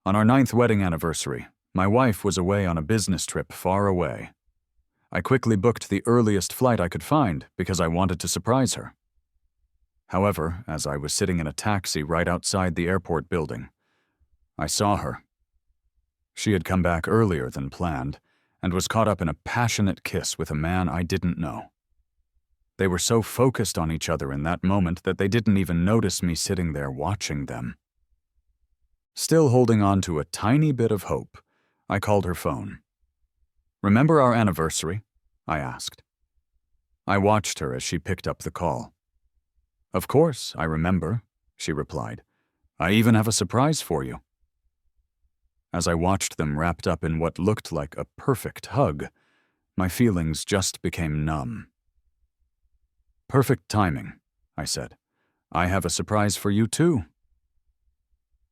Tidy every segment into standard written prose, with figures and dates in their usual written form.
On our 9th wedding anniversary, my wife was away on a business trip far away. I quickly booked the earliest flight I could find because I wanted to surprise her. However, as I was sitting in a taxi right outside the airport building, I saw her. She had come back earlier than planned and was caught up in a passionate kiss with a man I didn't know. They were so focused on each other in that moment that they didn't even notice me sitting there watching them. Still holding on to a tiny bit of hope, I called her phone. "Remember our anniversary?" I asked. I watched her as she picked up the call. "Of course, I remember," she replied. "I even have a surprise for you." As I watched them wrapped up in what looked like a perfect hug, my feelings just became numb. "Perfect timing," I said. "I have a surprise for you too."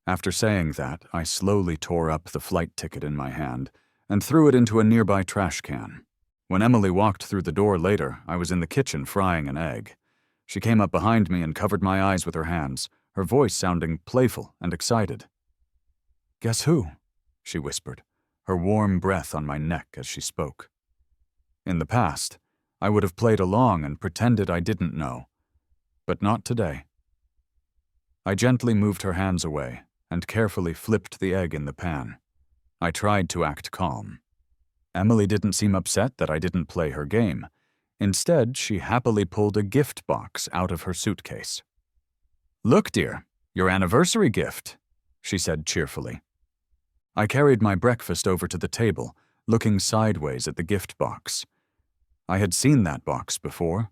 After saying that, I slowly tore up the flight ticket in my hand and threw it into a nearby trash can. When Emily walked through the door later, I was in the kitchen frying an egg. She came up behind me and covered my eyes with her hands, her voice sounding playful and excited. "Guess who?" she whispered, her warm breath on my neck as she spoke. In the past, I would have played along and pretended I didn't know, but not today. I gently moved her hands away and carefully flipped the egg in the pan. I tried to act calm. Emily didn't seem upset that I didn't play her game. Instead, she happily pulled a gift box out of her suitcase. "Look, dear, your anniversary gift," she said cheerfully. I carried my breakfast over to the table, looking sideways at the gift box. I had seen that box before.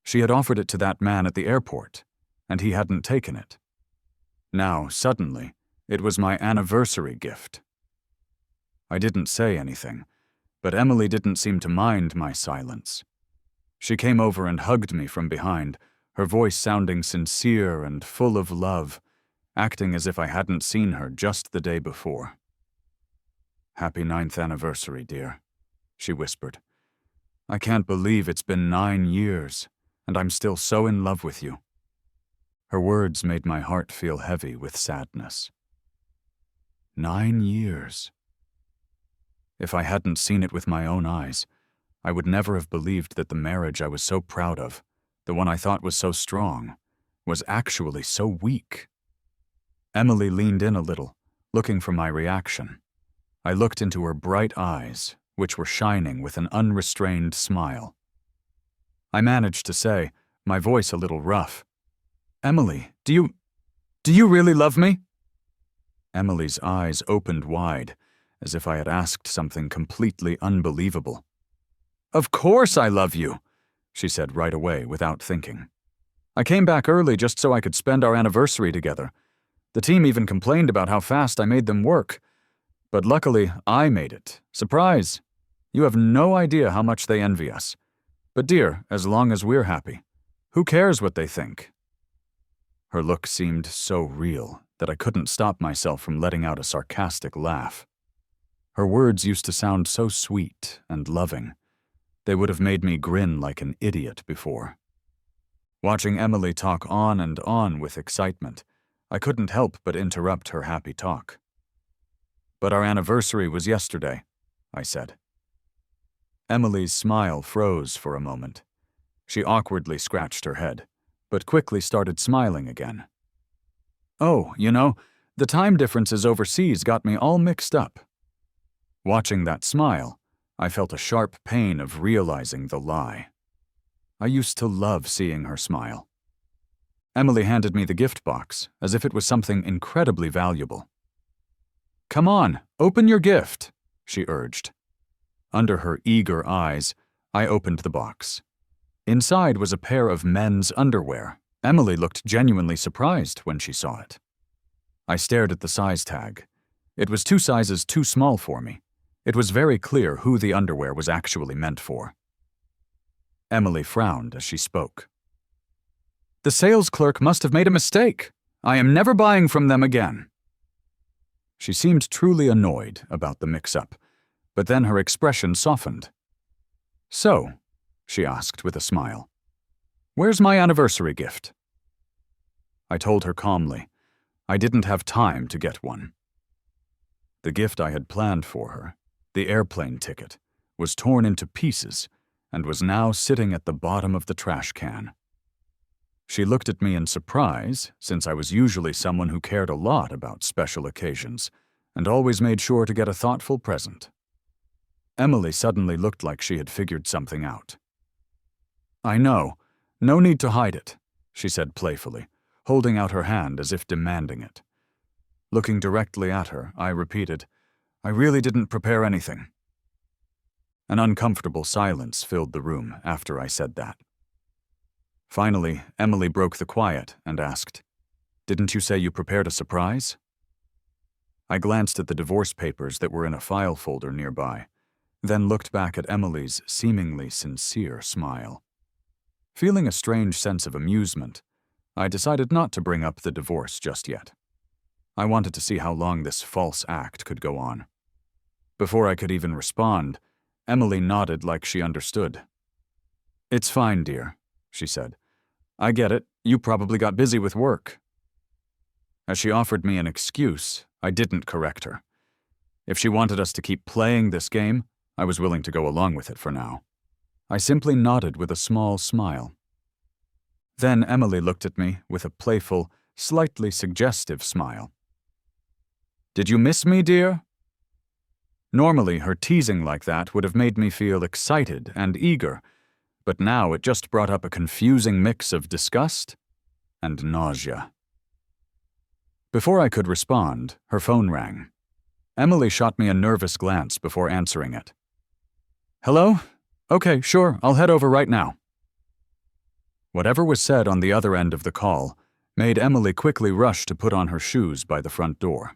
She had offered it to that man at the airport, and he hadn't taken it. Now, suddenly, it was my anniversary gift. I didn't say anything, but Emily didn't seem to mind my silence. She came over and hugged me from behind, her voice sounding sincere and full of love, acting as if I hadn't seen her just the day before. "Happy 9th anniversary, dear," she whispered. "I can't believe it's been 9 years, and I'm still so in love with you." Her words made my heart feel heavy with sadness. 9 years. If I hadn't seen it with my own eyes, I would never have believed that the marriage I was so proud of, the one I thought was so strong, was actually so weak. Emily leaned in a little, looking for my reaction. I looked into her bright eyes, which were shining with an unrestrained smile. I managed to say, my voice a little rough, "Emily, do you really love me?" Emily's eyes opened wide, as if I had asked something completely unbelievable. "Of course I love you," she said right away without thinking. "I came back early just so I could spend our anniversary together. The team even complained about how fast I made them work. But luckily, I made it. Surprise! You have no idea how much they envy us. But dear, as long as we're happy, who cares what they think?" Her look seemed so real that I couldn't stop myself from letting out a sarcastic laugh. Her words used to sound so sweet and loving. They would have made me grin like an idiot before. Watching Emily talk on and on with excitement, I couldn't help but interrupt her happy talk. "But our anniversary was yesterday," I said. Emily's smile froze for a moment. She awkwardly scratched her head, but quickly started smiling again. "Oh, the time differences overseas got me all mixed up." Watching that smile, I felt a sharp pain of realizing the lie. I used to love seeing her smile. Emily handed me the gift box, as if it was something incredibly valuable. "Come on, open your gift," she urged. Under her eager eyes, I opened the box. Inside was a pair of men's underwear. Emily looked genuinely surprised when she saw it. I stared at the size tag. It was 2 sizes too small for me. It was very clear who the underwear was actually meant for. Emily frowned as she spoke. "The sales clerk must have made a mistake. I am never buying from them again." She seemed truly annoyed about the mix-up, but then her expression softened. "So," she asked with a smile, "where's my anniversary gift?" I told her calmly, I didn't have time to get one. The gift I had planned for her, the airplane ticket, was torn into pieces and was now sitting at the bottom of the trash can. She looked at me in surprise, since I was usually someone who cared a lot about special occasions and always made sure to get a thoughtful present. Emily suddenly looked like she had figured something out. "I know. No need to hide it," she said playfully, holding out her hand as if demanding it. Looking directly at her, I repeated, "I really didn't prepare anything." An uncomfortable silence filled the room after I said that. Finally, Emily broke the quiet and asked, "Didn't you say you prepared a surprise?" I glanced at the divorce papers that were in a file folder nearby, then looked back at Emily's seemingly sincere smile. Feeling a strange sense of amusement, I decided not to bring up the divorce just yet. I wanted to see how long this false act could go on. Before I could even respond, Emily nodded like she understood. "It's fine, dear," she said. "I get it. You probably got busy with work." As she offered me an excuse, I didn't correct her. If she wanted us to keep playing this game, I was willing to go along with it for now. I simply nodded with a small smile. Then Emily looked at me with a playful, slightly suggestive smile. "Did you miss me, dear?" Normally, her teasing like that would have made me feel excited and eager, but now it just brought up a confusing mix of disgust and nausea. Before I could respond, her phone rang. Emily shot me a nervous glance before answering it. "Hello? Okay, sure, I'll head over right now." Whatever was said on the other end of the call made Emily quickly rush to put on her shoes by the front door.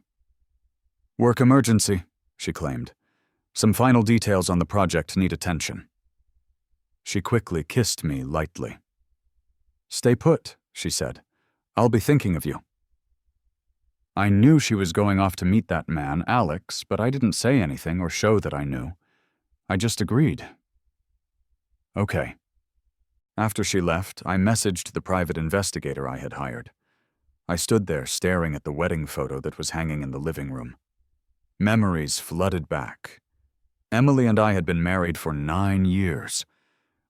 "Work emergency," she claimed. "Some final details on the project need attention." She quickly kissed me lightly. "Stay put," she said. "I'll be thinking of you." I knew she was going off to meet that man, Alex, but I didn't say anything or show that I knew. I just agreed. Okay. After she left, I messaged the private investigator I had hired. I stood there staring at the wedding photo that was hanging in the living room. Memories flooded back. Emily and I had been married for 9 years.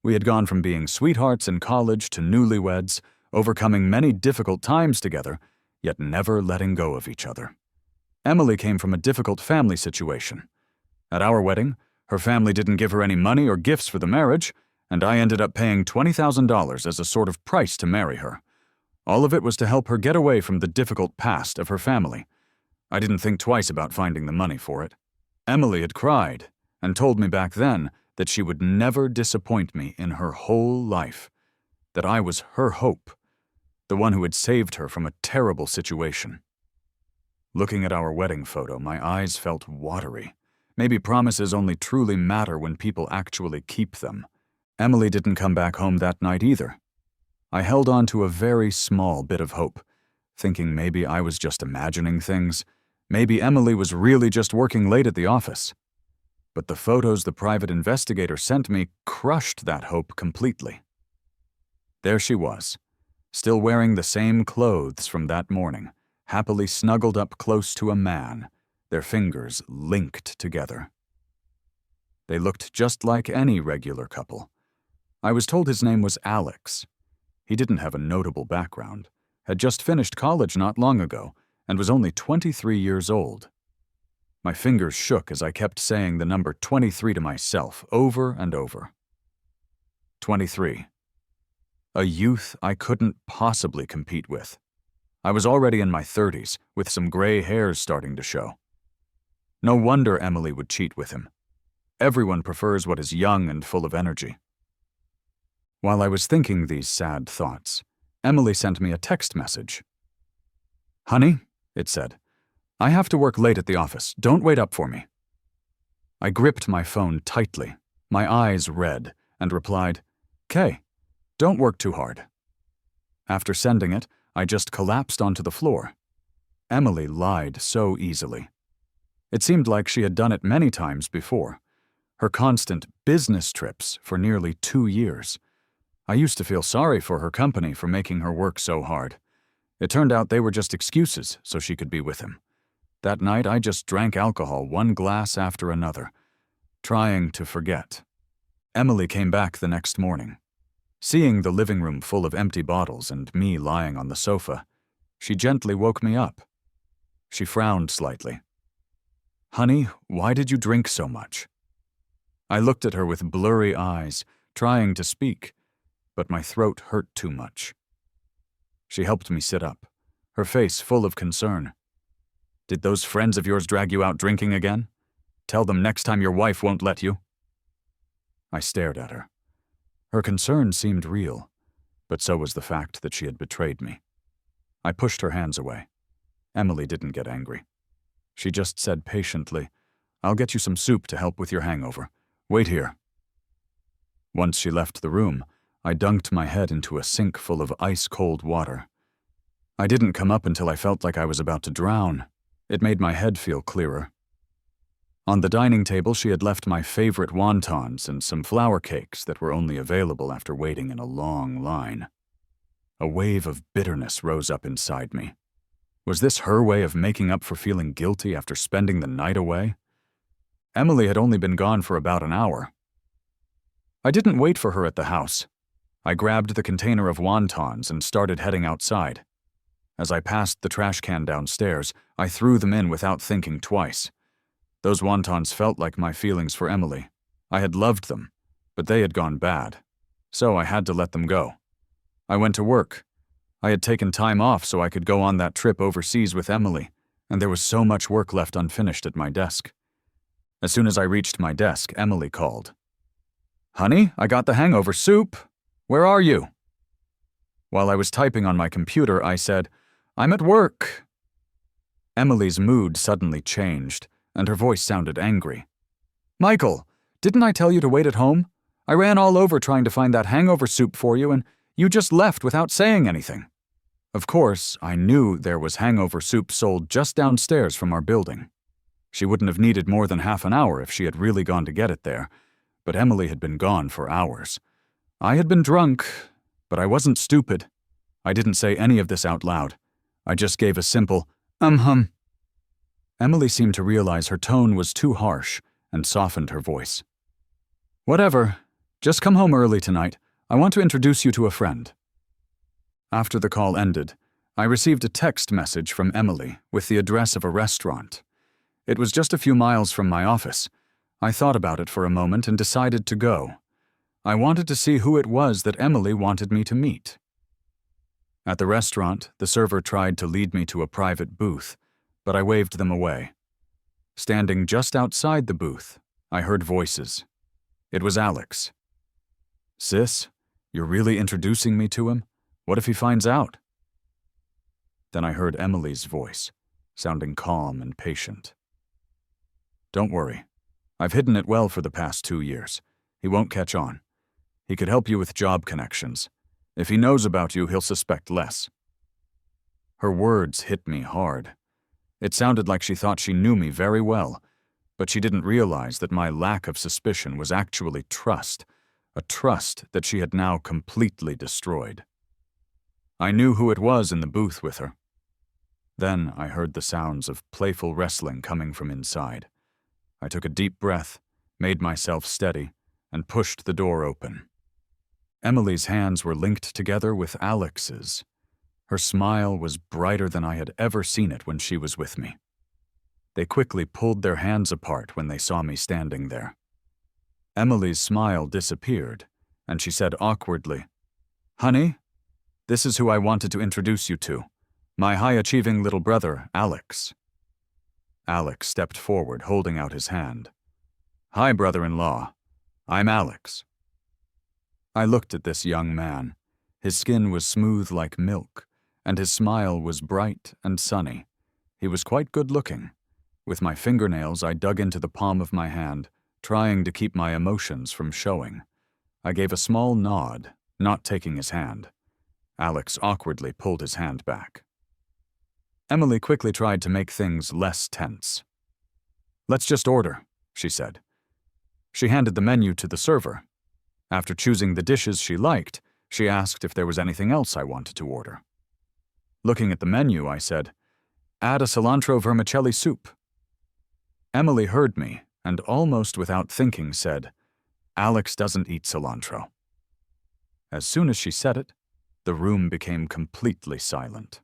We had gone from being sweethearts in college to newlyweds, overcoming many difficult times together, yet never letting go of each other. Emily came from a difficult family situation. At our wedding, her family didn't give her any money or gifts for the marriage, and I ended up paying $20,000 as a sort of price to marry her. All of it was to help her get away from the difficult past of her family. I didn't think twice about finding the money for it. Emily had cried and told me back then that she would never disappoint me in her whole life, that I was her hope, the one who had saved her from a terrible situation. Looking at our wedding photo, my eyes felt watery. Maybe promises only truly matter when people actually keep them. Emily didn't come back home that night either. I held on to a very small bit of hope, thinking maybe I was just imagining things. Maybe Emily was really just working late at the office. But the photos the private investigator sent me crushed that hope completely. There she was, still wearing the same clothes from that morning, happily snuggled up close to a man, their fingers linked together. They looked just like any regular couple. I was told his name was Alex. He didn't have a notable background, had just finished college not long ago, and was only 23 years old. My fingers shook as I kept saying the number 23 to myself over and over. 23. A youth I couldn't possibly compete with. I was already in my 30s, with some gray hairs starting to show. No wonder Emily would cheat with him. Everyone prefers what is young and full of energy. While I was thinking these sad thoughts, Emily sent me a text message. "Honey," it said, "I have to work late at the office. Don't wait up for me." I gripped my phone tightly, my eyes red, and replied, "'Kay, don't work too hard." After sending it, I just collapsed onto the floor. Emily lied so easily. It seemed like she had done it many times before. Her constant business trips for nearly 2 years. I used to feel sorry for her company for making her work so hard. It turned out they were just excuses so she could be with him. That night, I just drank alcohol, one glass after another, trying to forget. Emily came back the next morning. Seeing the living room full of empty bottles and me lying on the sofa, she gently woke me up. She frowned slightly. "Honey, why did you drink so much?" I looked at her with blurry eyes, trying to speak, but my throat hurt too much. She helped me sit up, her face full of concern. "Did those friends of yours drag you out drinking again? Tell them next time your wife won't let you." I stared at her. Her concern seemed real, but so was the fact that she had betrayed me. I pushed her hands away. Emily didn't get angry. She just said patiently, "I'll get you some soup to help with your hangover. Wait here." Once she left the room, I dunked my head into a sink full of ice-cold water. I didn't come up until I felt like I was about to drown. It made my head feel clearer. On the dining table, she had left my favorite wontons and some flour cakes that were only available after waiting in a long line. A wave of bitterness rose up inside me. Was this her way of making up for feeling guilty after spending the night away? Emily had only been gone for about an hour. I didn't wait for her at the house. I grabbed the container of wontons and started heading outside. As I passed the trash can downstairs, I threw them in without thinking twice. Those wontons felt like my feelings for Emily. I had loved them, but they had gone bad, so I had to let them go. I went to work. I had taken time off so I could go on that trip overseas with Emily, and there was so much work left unfinished at my desk. As soon as I reached my desk, Emily called. "Honey, I got the hangover soup. Where are you?" While I was typing on my computer, I said, "I'm at work." Emily's mood suddenly changed, and her voice sounded angry. "Michael, didn't I tell you to wait at home? I ran all over trying to find that hangover soup for you, and you just left without saying anything." Of course, I knew there was hangover soup sold just downstairs from our building. She wouldn't have needed more than half an hour if she had really gone to get it there, but Emily had been gone for hours. I had been drunk, but I wasn't stupid. I didn't say any of this out loud. I just gave a simple, Emily seemed to realize her tone was too harsh and softened her voice. "Whatever. Just come home early tonight. I want to introduce you to a friend." After the call ended, I received a text message from Emily with the address of a restaurant. It was just a few miles from my office. I thought about it for a moment and decided to go. I wanted to see who it was that Emily wanted me to meet. At the restaurant, the server tried to lead me to a private booth, but I waved them away. Standing just outside the booth, I heard voices. It was Alex. "Sis, you're really introducing me to him? What if he finds out?" Then I heard Emily's voice, sounding calm and patient. "Don't worry. I've hidden it well for the past 2 years. He won't catch on. He could help you with job connections. If he knows about you, he'll suspect less." Her words hit me hard. It sounded like she thought she knew me very well, but she didn't realize that my lack of suspicion was actually trust, a trust that she had now completely destroyed. I knew who it was in the booth with her. Then I heard the sounds of playful wrestling coming from inside. I took a deep breath, made myself steady, and pushed the door open. Emily's hands were linked together with Alex's. Her smile was brighter than I had ever seen it when she was with me. They quickly pulled their hands apart when they saw me standing there. Emily's smile disappeared, and she said awkwardly, "Honey, this is who I wanted to introduce you to. My high-achieving little brother, Alex." Alex stepped forward, holding out his hand. "Hi, brother-in-law. I'm Alex." I looked at this young man. His skin was smooth like milk, and his smile was bright and sunny. He was quite good-looking. With my fingernails, I dug into the palm of my hand, trying to keep my emotions from showing. I gave a small nod, not taking his hand. Alex awkwardly pulled his hand back. Emily quickly tried to make things less tense. "Let's just order," she said. She handed the menu to the server. After choosing the dishes she liked, she asked if there was anything else I wanted to order. Looking at the menu, I said, add a cilantro vermicelli soup." Emily heard me and almost without thinking said, "Alex doesn't eat cilantro." As soon as she said it, the room became completely silent.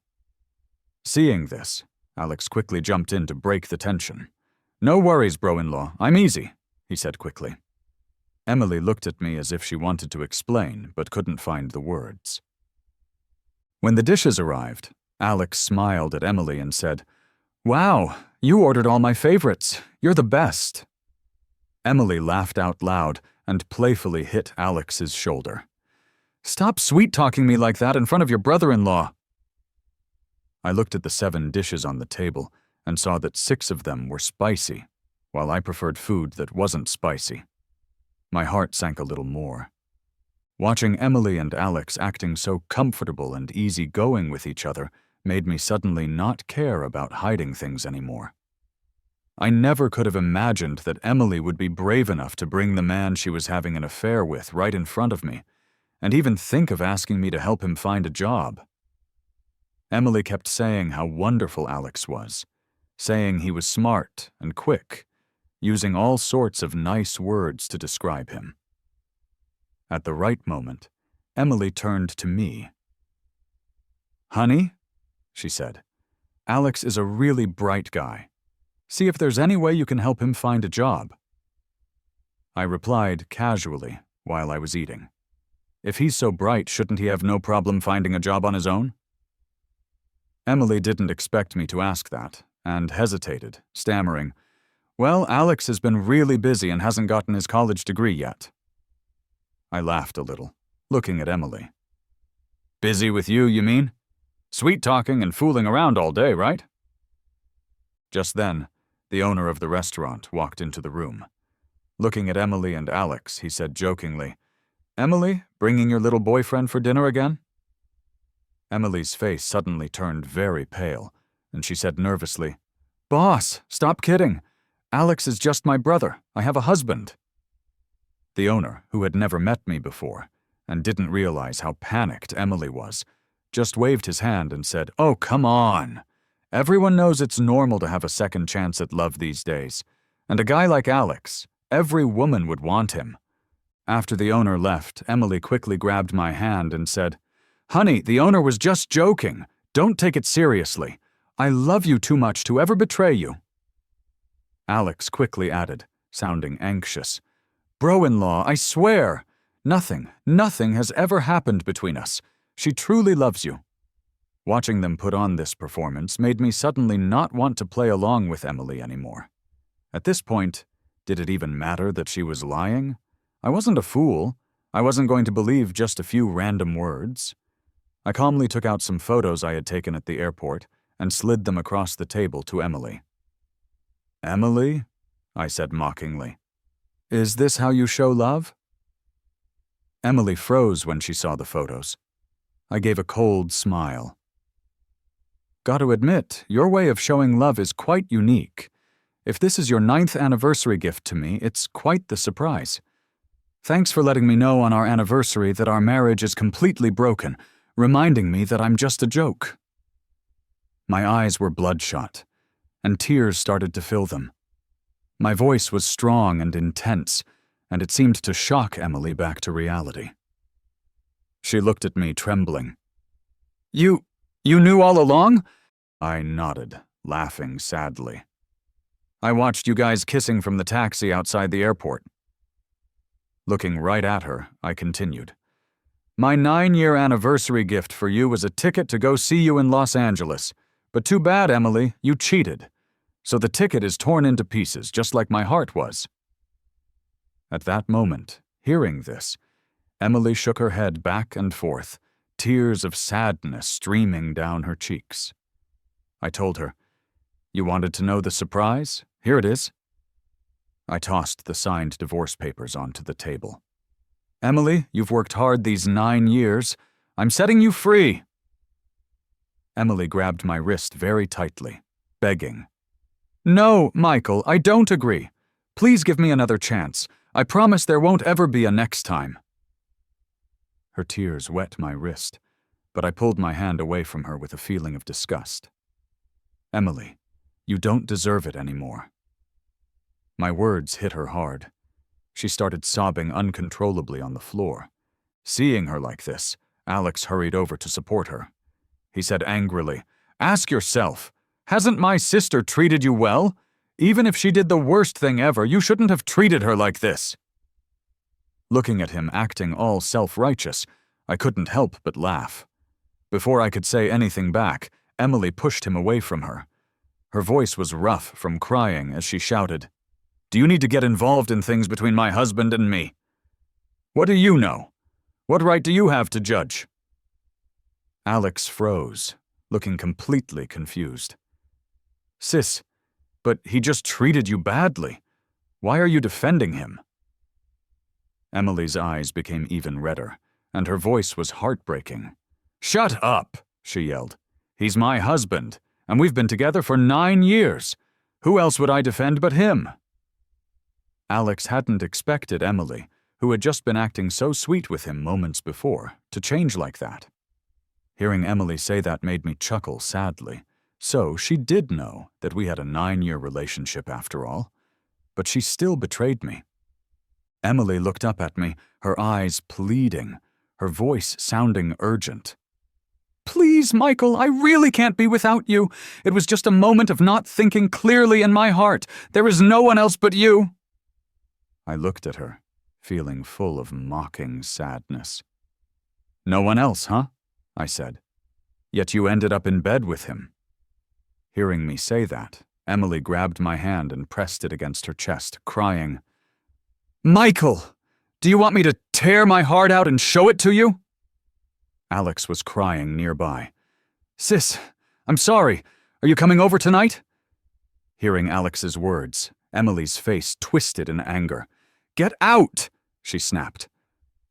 Seeing this, Alex quickly jumped in to break the tension. "No worries, bro-in-law, I'm easy," he said quickly. Emily looked at me as if she wanted to explain, but couldn't find the words. When the dishes arrived, Alex smiled at Emily and said, "Wow, you ordered all my favorites. You're the best." Emily laughed out loud and playfully hit Alex's shoulder. "Stop sweet-talking me like that in front of your brother-in-law." I looked at the 7 dishes on the table and saw that 6 of them were spicy, while I preferred food that wasn't spicy. My heart sank a little more. Watching Emily and Alex acting so comfortable and easygoing with each other made me suddenly not care about hiding things anymore. I never could have imagined that Emily would be brave enough to bring the man she was having an affair with right in front of me, and even think of asking me to help him find a job. Emily kept saying how wonderful Alex was, saying he was smart and quick, using all sorts of nice words to describe him. At the right moment, Emily turned to me. "Honey," she said, "Alex is a really bright guy. See if there's any way you can help him find a job." I replied casually while I was eating, "If he's so bright, shouldn't he have no problem finding a job on his own?" Emily didn't expect me to ask that, and hesitated, stammering, "Well, Alex has been really busy and hasn't gotten his college degree yet." I laughed a little, looking at Emily. "Busy with you, you mean? Sweet-talking and fooling around all day, right?" Just then, the owner of the restaurant walked into the room. Looking at Emily and Alex, he said jokingly, "Emily, bringing your little boyfriend for dinner again?" Emily's face suddenly turned very pale, and she said nervously, "Boss, stop kidding. Alex is just my brother. I have a husband." The owner, who had never met me before, and didn't realize how panicked Emily was, just waved his hand and said, "Oh, come on. Everyone knows it's normal to have a second chance at love these days. And a guy like Alex, every woman would want him." After the owner left, Emily quickly grabbed my hand and said, "Honey, the owner was just joking. Don't take it seriously. I love you too much to ever betray you." Alex quickly added, sounding anxious, "Bro-in-law, I swear, nothing has ever happened between us. She truly loves you." Watching them put on this performance made me suddenly not want to play along with Emily anymore. At this point, did it even matter that she was lying? I wasn't a fool. I wasn't going to believe just a few random words. I calmly took out some photos I had taken at the airport and slid them across the table to Emily. "Emily," I said mockingly, "is this how you show love?" Emily froze when she saw the photos. I gave a cold smile. "Got to admit, your way of showing love is quite unique. If this is your 9th anniversary gift to me, it's quite the surprise. Thanks for letting me know on our anniversary that our marriage is completely broken, reminding me that I'm just a joke." My eyes were bloodshot, and tears started to fill them. My voice was strong and intense, and it seemed to shock Emily back to reality. She looked at me, trembling. You knew all along?" I nodded, laughing sadly. "I watched you guys kissing from the taxi outside the airport." Looking right at her, I continued. "My 9-year anniversary gift for you was a ticket to go see you in Los Angeles. But too bad, Emily, you cheated. So the ticket is torn into pieces, just like my heart was." At that moment, hearing this, Emily shook her head back and forth, tears of sadness streaming down her cheeks. I told her, "You wanted to know the surprise? Here it is." I tossed the signed divorce papers onto the table. "Emily, you've worked hard these 9 years. I'm setting you free." Emily grabbed my wrist very tightly, begging. "No, Michael, I don't agree. Please give me another chance. I promise there won't ever be a next time." Her tears wet my wrist, but I pulled my hand away from her with a feeling of disgust. Emily, you don't deserve it anymore." My words hit her hard. She started sobbing uncontrollably on the floor. Seeing her like this, Alex hurried over to support her. He said angrily, "Ask yourself, hasn't my sister treated you well? Even if she did the worst thing ever, you shouldn't have treated her like this." Looking at him acting all self-righteous, I couldn't help but laugh. Before I could say anything back, Emily pushed him away from her. Her voice was rough from crying as she shouted, "Do you need to get involved in things between my husband and me? What do you know? What right do you have to judge?" Alex froze, looking completely confused. "Sis, but he just treated you badly. Why are you defending him?" Emily's eyes became even redder, and her voice was heartbreaking. "Shut up," she yelled. "He's my husband, and we've been together for 9 years. Who else would I defend but him?" Alex hadn't expected Emily, who had just been acting so sweet with him moments before, to change like that. Hearing Emily say that made me chuckle sadly. So she did know that we had a 9-year relationship after all, but she still betrayed me. Emily looked up at me, her eyes pleading, her voice sounding urgent. "Please, Michael, I really can't be without you. It was just a moment of not thinking clearly in my heart. There is no one else but you." I looked at her, feeling full of mocking sadness. "No one else, huh?" I said. "Yet you ended up in bed with him." Hearing me say that, Emily grabbed my hand and pressed it against her chest, crying, "Michael, do you want me to tear my heart out and show it to you?" Alex was crying nearby. "Sis, I'm sorry. Are you coming over tonight?" Hearing Alex's words, Emily's face twisted in anger. "Get out!" she snapped.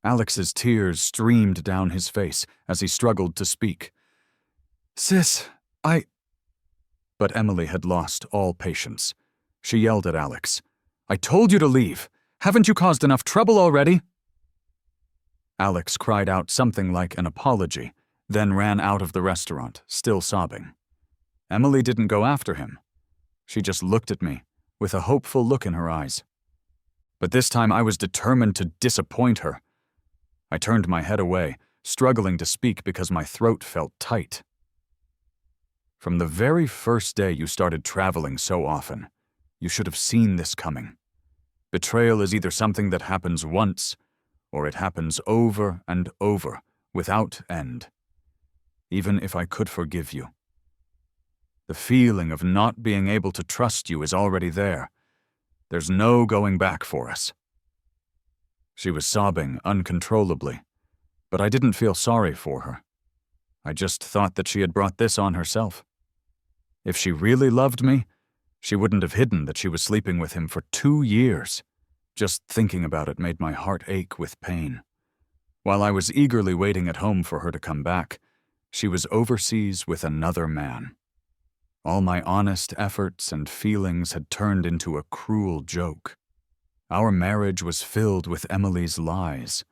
Alex's tears streamed down his face as he struggled to speak. "Sis, But Emily had lost all patience. She yelled at Alex, "I told you to leave. Haven't you caused enough trouble already?" Alex cried out something like an apology, then ran out of the restaurant, still sobbing. Emily didn't go after him. She just looked at me, with a hopeful look in her eyes. But this time I was determined to disappoint her. I turned my head away, struggling to speak because my throat felt tight. "From the very first day you started traveling so often, you should have seen this coming. Betrayal is either something that happens once, or it happens over and over, without end. Even if I could forgive you. The feeling of not being able to trust you is already there. There's no going back for us." She was sobbing uncontrollably, but I didn't feel sorry for her. I just thought that she had brought this on herself. If she really loved me, she wouldn't have hidden that she was sleeping with him for 2 years. Just thinking about it made my heart ache with pain. While I was eagerly waiting at home for her to come back, she was overseas with another man. All my honest efforts and feelings had turned into a cruel joke. Our marriage was filled with Emily's lies.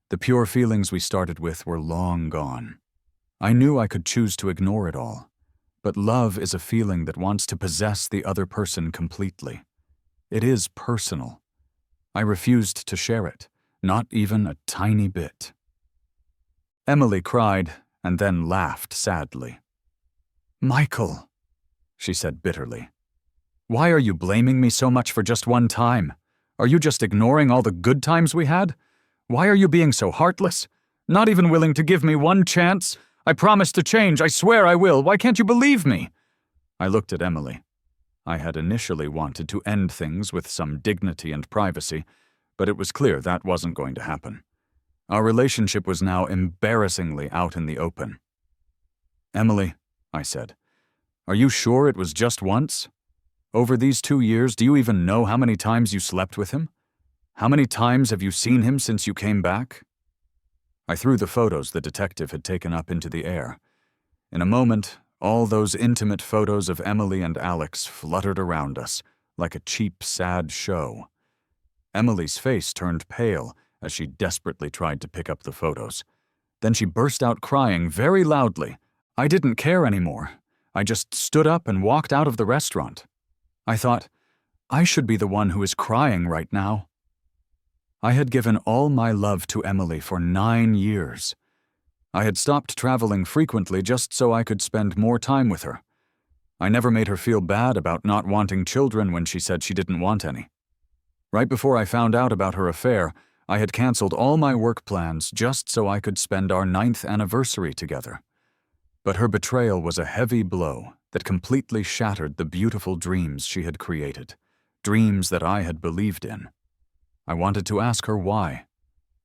The pure feelings we started with were long gone. I knew I could choose to ignore it all, but love is a feeling that wants to possess the other person completely. It is personal. I refused to share it, not even a tiny bit. Emily cried and then laughed sadly. "Michael," she said bitterly, "why are you blaming me so much for just one time? Are you just ignoring all the good times we had? Why are you being so heartless? Not even willing to give me one chance? I promise to change, I swear I will. Why can't you believe me?" I looked at Emily. I had initially wanted to end things with some dignity and privacy, but it was clear that wasn't going to happen. Our relationship was now embarrassingly out in the open. "Emily," I said, "are you sure it was just once? Over these 2 years, do you even know how many times you slept with him? How many times have you seen him since you came back?" I threw the photos the detective had taken up into the air. In a moment, all those intimate photos of Emily and Alex fluttered around us, like a cheap, sad show. Emily's face turned pale as she desperately tried to pick up the photos. Then she burst out crying very loudly. "I didn't care anymore. I just stood up and walked out of the restaurant. I thought, I should be the one who is crying right now. I had given all my love to Emily for 9 years. I had stopped traveling frequently just so I could spend more time with her. I never made her feel bad about not wanting children when she said she didn't want any. Right before I found out about her affair, I had canceled all my work plans just so I could spend our 9th anniversary together. But her betrayal was a heavy blow that completely shattered the beautiful dreams she had created, dreams that I had believed in. I wanted to ask her why.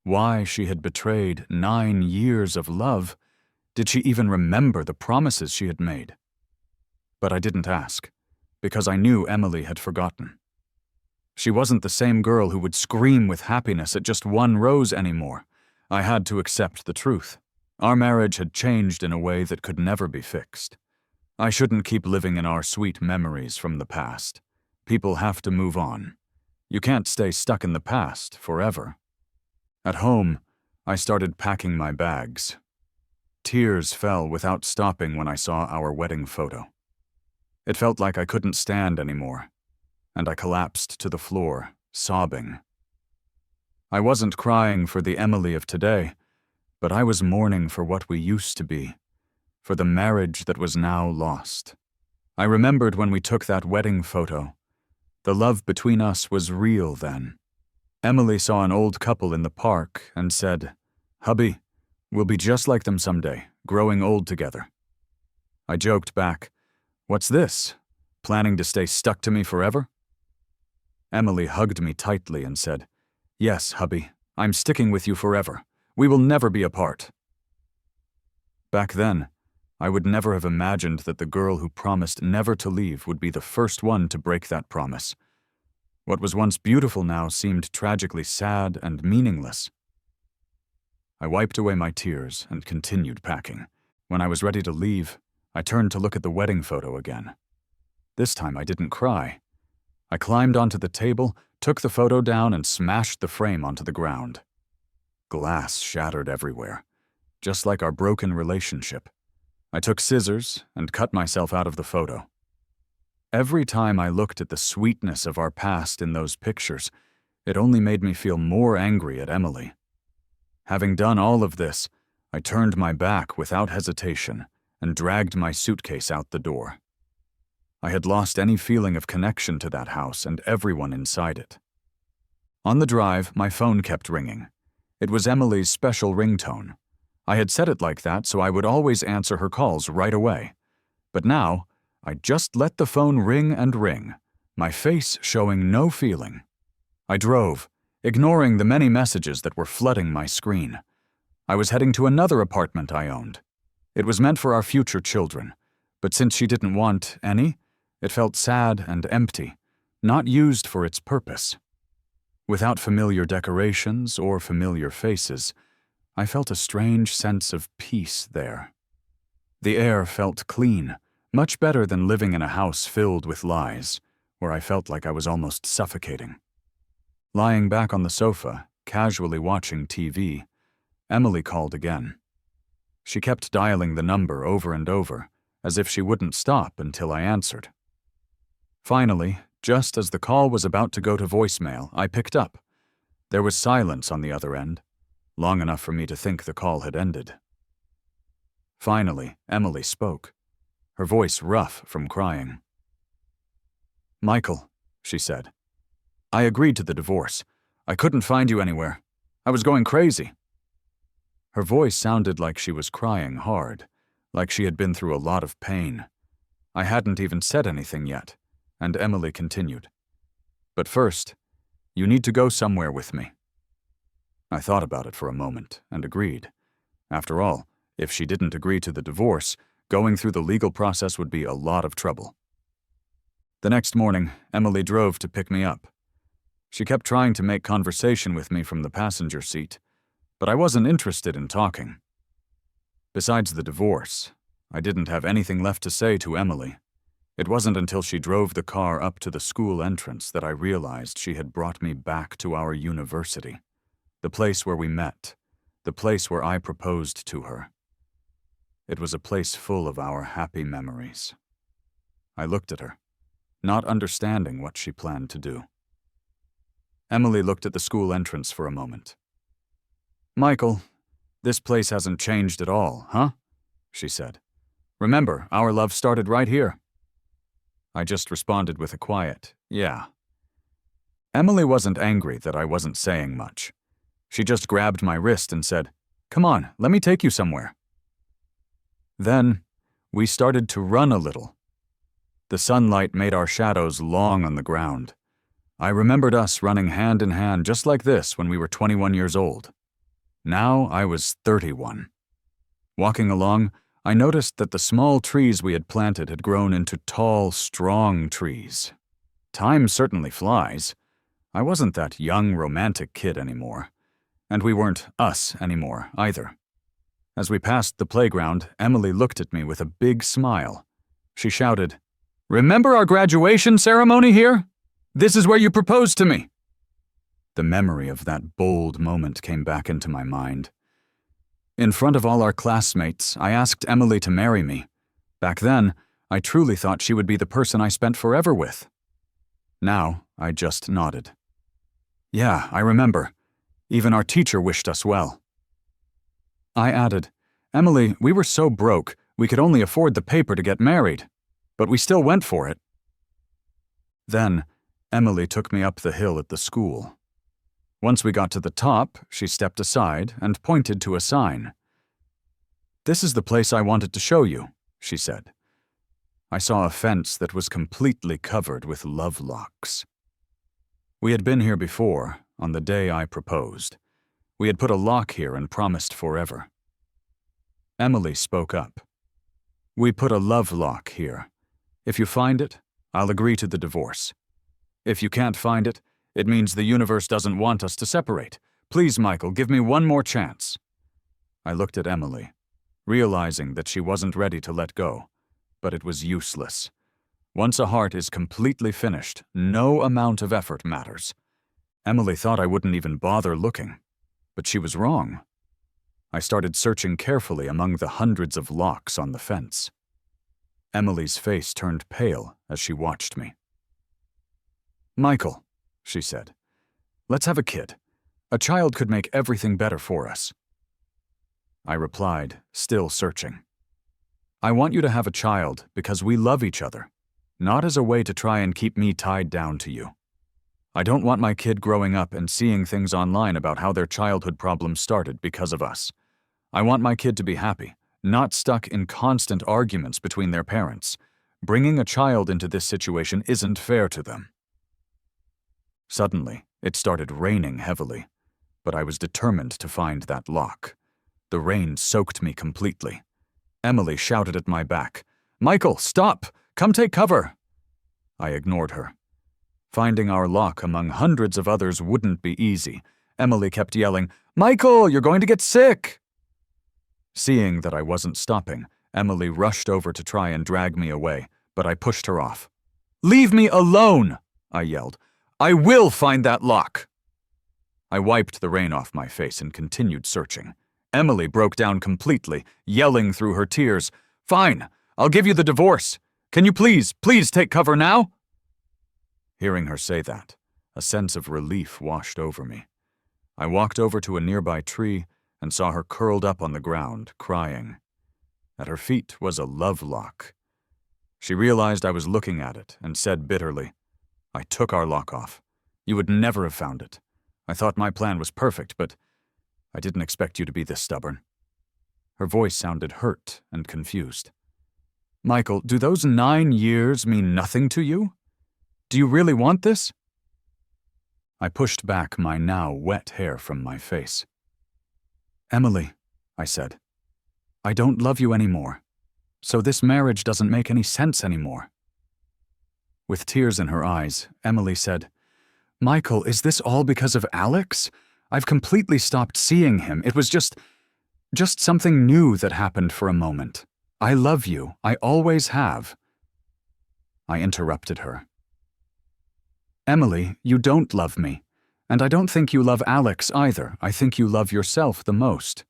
Why she had betrayed 9 years of love. Did she even remember the promises she had made? But I didn't ask, because I knew Emily had forgotten. She wasn't the same girl who would scream with happiness at just one rose anymore. I had to accept the truth. Our marriage had changed in a way that could never be fixed. I shouldn't keep living in our sweet memories from the past. People have to move on. You can't stay stuck in the past forever. At home, I started packing my bags. Tears fell without stopping when I saw our wedding photo. It felt like I couldn't stand anymore, and I collapsed to the floor, sobbing. I wasn't crying for the Emily of today, but I was mourning for what we used to be, for the marriage that was now lost. I remembered when we took that wedding photo. The love between us was real then. Emily saw an old couple in the park and said, "Hubby, we'll be just like them someday, growing old together." I joked back, "What's this? Planning to stay stuck to me forever?" Emily hugged me tightly and said, "Yes, hubby, I'm sticking with you forever. We will never be apart." Back then, I would never have imagined that the girl who promised never to leave would be the first one to break that promise. What was once beautiful now seemed tragically sad and meaningless. I wiped away my tears and continued packing. When I was ready to leave, I turned to look at the wedding photo again. This time I didn't cry. I climbed onto the table, took the photo down, and smashed the frame onto the ground. Glass shattered everywhere, just like our broken relationship. I took scissors and cut myself out of the photo. Every time I looked at the sweetness of our past in those pictures, it only made me feel more angry at Emily. Having done all of this, I turned my back without hesitation and dragged my suitcase out the door. I had lost any feeling of connection to that house and everyone inside it. On the drive, my phone kept ringing. It was Emily's special ringtone. I had set it like that so I would always answer her calls right away. But now, I just let the phone ring and ring, my face showing no feeling. I drove, ignoring the many messages that were flooding my screen. I was heading to another apartment I owned. It was meant for our future children, but since she didn't want any, it felt sad and empty, not used for its purpose. Without familiar decorations or familiar faces, I felt a strange sense of peace there. The air felt clean, much better than living in a house filled with lies, where I felt like I was almost suffocating. Lying back on the sofa, casually watching TV, Emily called again. She kept dialing the number over and over, as if she wouldn't stop until I answered. Finally, just as the call was about to go to voicemail, I picked up. There was silence on the other end, long enough for me to think the call had ended. Finally, Emily spoke, her voice rough from crying. "Michael," she said, "I agreed to the divorce. I couldn't find you anywhere. I was going crazy." Her voice sounded like she was crying hard, like she had been through a lot of pain. I hadn't even said anything yet, and Emily continued, "But first, you need to go somewhere with me." I thought about it for a moment and agreed. After all, if she didn't agree to the divorce, going through the legal process would be a lot of trouble. The next morning, Emily drove to pick me up. She kept trying to make conversation with me from the passenger seat, but I wasn't interested in talking. Besides the divorce, I didn't have anything left to say to Emily. It wasn't until she drove the car up to the school entrance that I realized she had brought me back to our university, the place where we met, the place where I proposed to her. It was a place full of our happy memories. I looked at her, not understanding what she planned to do. Emily looked at the school entrance for a moment. "Michael, this place hasn't changed at all, huh?" she said. "Remember, our love started right here." I just responded with a quiet, "Yeah." Emily wasn't angry that I wasn't saying much. She just grabbed my wrist and said, "Come on, let me take you somewhere." Then, we started to run a little. The sunlight made our shadows long on the ground. I remembered us running hand in hand just like this when we were 21 years old. Now I was 31. Walking along, I noticed that the small trees we had planted had grown into tall, strong trees. Time certainly flies. I wasn't that young, romantic kid anymore. And we weren't us anymore, either. As we passed the playground, Emily looked at me with a big smile. She shouted, "Remember our graduation ceremony here? This is where you proposed to me." The memory of that bold moment came back into my mind. In front of all our classmates, I asked Emily to marry me. Back then, I truly thought she would be the person I spent forever with. Now, I just nodded. "Yeah, I remember. Even our teacher wished us well." I added, "Emily, we were so broke, we could only afford the paper to get married. But we still went for it." Then, Emily took me up the hill at the school. Once we got to the top, she stepped aside and pointed to a sign. "This is the place I wanted to show you," she said. I saw a fence that was completely covered with love locks. We had been here before, on the day I proposed. We had put a lock here and promised forever. Emily spoke up. "We put a love lock here. If you find it, I'll agree to the divorce. If you can't find it, it means the universe doesn't want us to separate. Please, Michael, give me one more chance." I looked at Emily, realizing that she wasn't ready to let go, but it was useless. Once a heart is completely finished, no amount of effort matters. Emily thought I wouldn't even bother looking, but she was wrong. I started searching carefully among the hundreds of locks on the fence. Emily's face turned pale as she watched me. "Michael," she said, "let's have a kid. A child could make everything better for us." I replied, still searching. "I want you to have a child because we love each other, not as a way to try and keep me tied down to you. I don't want my kid growing up and seeing things online about how their childhood problems started because of us. I want my kid to be happy, not stuck in constant arguments between their parents. Bringing a child into this situation isn't fair to them." Suddenly, it started raining heavily, but I was determined to find that lock. The rain soaked me completely. Emily shouted at my back, "Michael, stop! Come take cover!" I ignored her. Finding our lock among hundreds of others wouldn't be easy. Emily kept yelling, "Michael, you're going to get sick!" Seeing that I wasn't stopping, Emily rushed over to try and drag me away, but I pushed her off. "Leave me alone!" I yelled. "I will find that lock!" I wiped the rain off my face and continued searching. Emily broke down completely, yelling through her tears, "Fine, I'll give you the divorce. Can you please take cover now?" Hearing her say that, a sense of relief washed over me. I walked over to a nearby tree and saw her curled up on the ground, crying. At her feet was a love lock. She realized I was looking at it and said bitterly, "I took our lock off. You would never have found it. I thought my plan was perfect, but I didn't expect you to be this stubborn." Her voice sounded hurt and confused. "Michael, do those 9 years mean nothing to you? Do you really want this?" I pushed back my now wet hair from my face. "Emily," I said, "I don't love you anymore, so this marriage doesn't make any sense anymore." With tears in her eyes, Emily said, "Michael, is this all because of Alex? I've completely stopped seeing him. It was just something new that happened for a moment. I love you. I always have." I interrupted her. "Emily, you don't love me. And I don't think you love Alex either. I think you love yourself the most.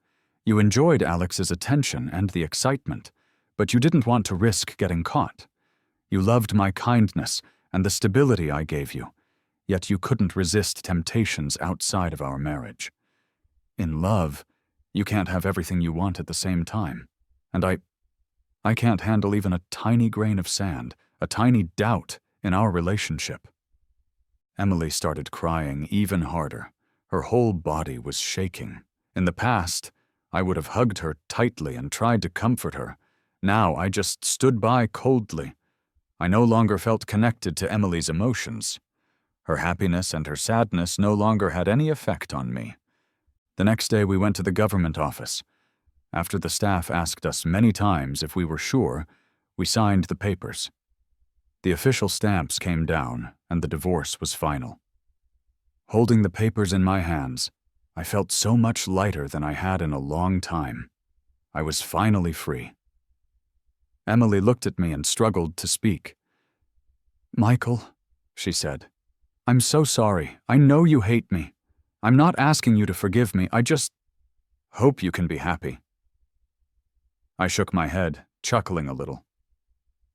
You enjoyed Alex's attention and the excitement, but you didn't want to risk getting caught. You loved my kindness and the stability I gave you, yet you couldn't resist temptations outside of our marriage. In love, you can't have everything you want at the same time, and I can't handle even a tiny grain of sand, a tiny doubt in our relationship." Emily started crying even harder. Her whole body was shaking. In the past, I would have hugged her tightly and tried to comfort her. Now I just stood by coldly. I no longer felt connected to Emily's emotions. Her happiness and her sadness no longer had any effect on me. The next day we went to the government office. After the staff asked us many times if we were sure, we signed the papers. The official stamps came down, and the divorce was final. Holding the papers in my hands, I felt so much lighter than I had in a long time. I was finally free. Emily looked at me and struggled to speak. "Michael," she said, "I'm so sorry. I know you hate me. I'm not asking you to forgive me. I just hope you can be happy." I shook my head, chuckling a little.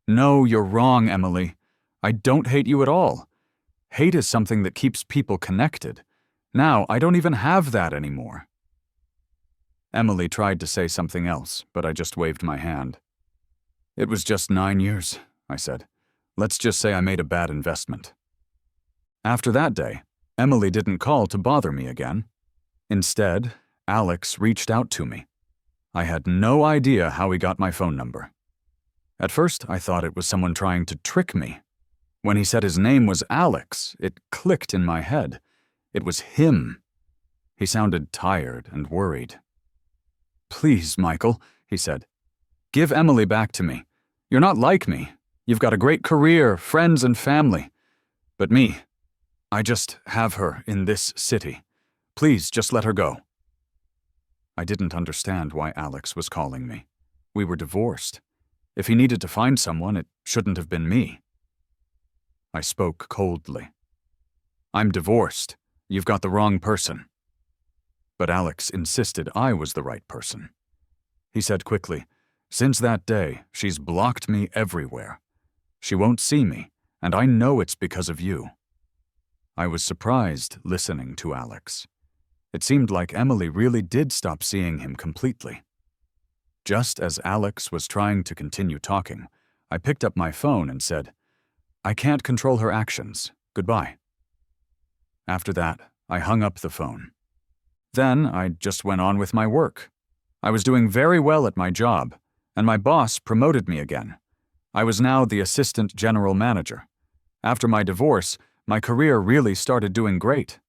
"No, you're wrong, Emily. I don't hate you at all. Hate is something that keeps people connected. Now, I don't even have that anymore." Emily tried to say something else, but I just waved my hand. "It was just 9 years," I said. "Let's just say I made a bad investment." After that day, Emily didn't call to bother me again. Instead, Alex reached out to me. I had no idea how he got my phone number. At first, I thought it was someone trying to trick me. When he said his name was Alex, it clicked in my head. It was him. He sounded tired and worried. "Please, Michael," he said, "give Emily back to me. You're not like me. You've got a great career, friends, and family. But me, I just have her in this city. Please, just let her go." I didn't understand why Alex was calling me. We were divorced. If he needed to find someone, it shouldn't have been me. I spoke coldly. "I'm divorced. You've got the wrong person." But Alex insisted I was the right person. He said quickly, "Since that day, she's blocked me everywhere. She won't see me, and I know it's because of you." I was surprised listening to Alex. It seemed like Emily really did stop seeing him completely. Just as Alex was trying to continue talking, I picked up my phone and said, "I can't control her actions. Goodbye." After that, I hung up the phone. Then I just went on with my work. I was doing very well at my job, and my boss promoted me again. I was now the assistant general manager. After my divorce, my career really started doing great.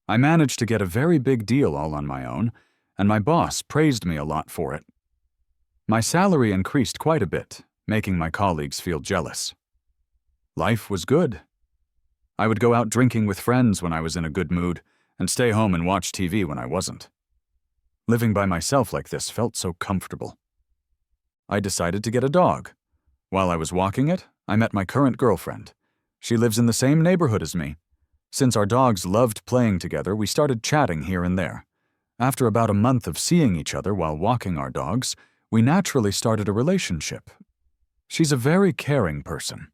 I managed to get a very big deal all on my own, and my boss praised me a lot for it. My salary increased quite a bit, making my colleagues feel jealous. Life was good. I would go out drinking with friends when I was in a good mood, and stay home and watch TV when I wasn't. Living by myself like this felt so comfortable. I decided to get a dog. While I was walking it, I met my current girlfriend. She lives in the same neighborhood as me. Since our dogs loved playing together, we started chatting here and there. After about a month of seeing each other while walking our dogs, we naturally started a relationship. She's a very caring person.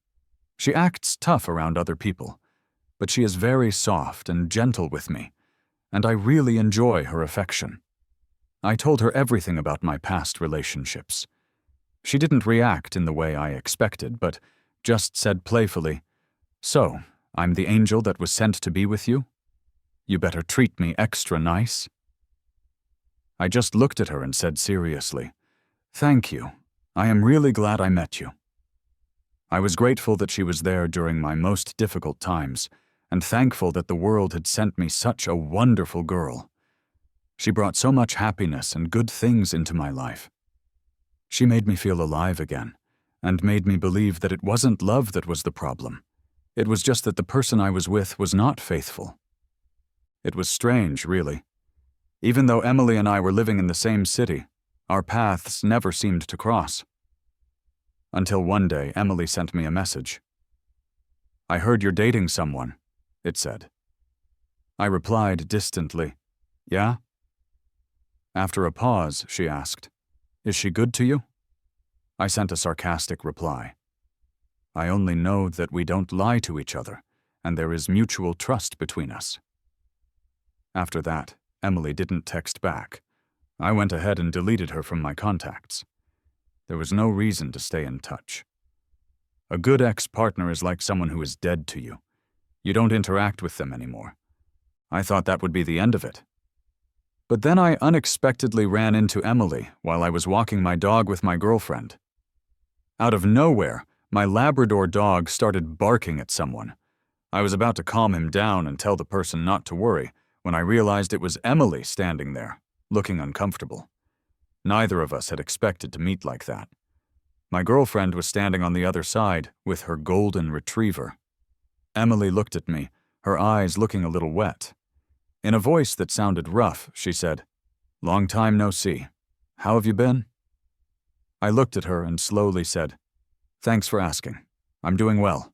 She acts tough around other people, but she is very soft and gentle with me, and I really enjoy her affection. I told her everything about my past relationships. She didn't react in the way I expected, but just said playfully, "So, I'm the angel that was sent to be with you? You better treat me extra nice." I just looked at her and said seriously, "Thank you. I am really glad I met you." I was grateful that she was there during my most difficult times, and thankful that the world had sent me such a wonderful girl. She brought so much happiness and good things into my life. She made me feel alive again, and made me believe that it wasn't love that was the problem. It was just that the person I was with was not faithful. It was strange, really. Even though Emily and I were living in the same city, our paths never seemed to cross. Until one day, Emily sent me a message. "I heard you're dating someone," it said. I replied distantly, "Yeah?" After a pause, she asked, "Is she good to you?" I sent a sarcastic reply. "I only know that we don't lie to each other, and there is mutual trust between us." After that, Emily didn't text back. I went ahead and deleted her from my contacts. There was no reason to stay in touch. A good ex-partner is like someone who is dead to you. You don't interact with them anymore. I thought that would be the end of it. But then I unexpectedly ran into Emily while I was walking my dog with my girlfriend. Out of nowhere, my Labrador dog started barking at someone. I was about to calm him down and tell the person not to worry when I realized it was Emily standing there, looking uncomfortable. Neither of us had expected to meet like that. My girlfriend was standing on the other side with her golden retriever. Emily looked at me, her eyes looking a little wet. In a voice that sounded rough, she said, "Long time no see. How have you been?" I looked at her and slowly said, "Thanks for asking. I'm doing well."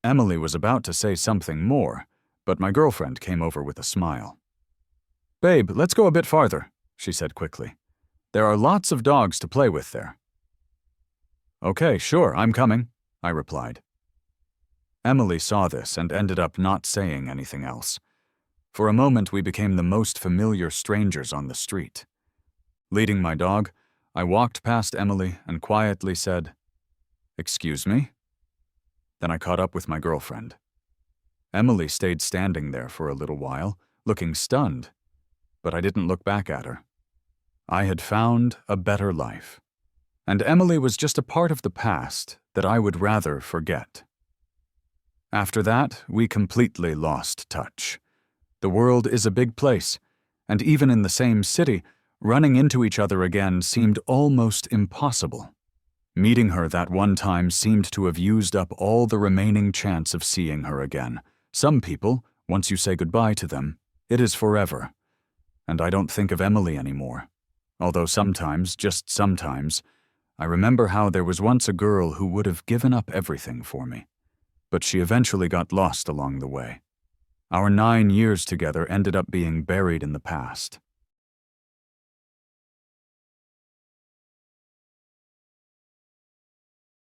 Emily was about to say something more, but my girlfriend came over with a smile. "Babe, let's go a bit farther," she said quickly. "There are lots of dogs to play with there." "Okay, sure, I'm coming," I replied. Emily saw this and ended up not saying anything else. For a moment, we became the most familiar strangers on the street. Leading my dog, I walked past Emily and quietly said, "Excuse me?" Then I caught up with my girlfriend. Emily stayed standing there for a little while, looking stunned, but I didn't look back at her. I had found a better life, and Emily was just a part of the past that I would rather forget. After that, we completely lost touch. The world is a big place, and even in the same city, running into each other again seemed almost impossible. Meeting her that one time seemed to have used up all the remaining chance of seeing her again. Some people, once you say goodbye to them, it is forever. And I don't think of Emily anymore. Although sometimes, just sometimes, I remember how there was once a girl who would have given up everything for me. But she eventually got lost along the way. Our 9 years together ended up being buried in the past.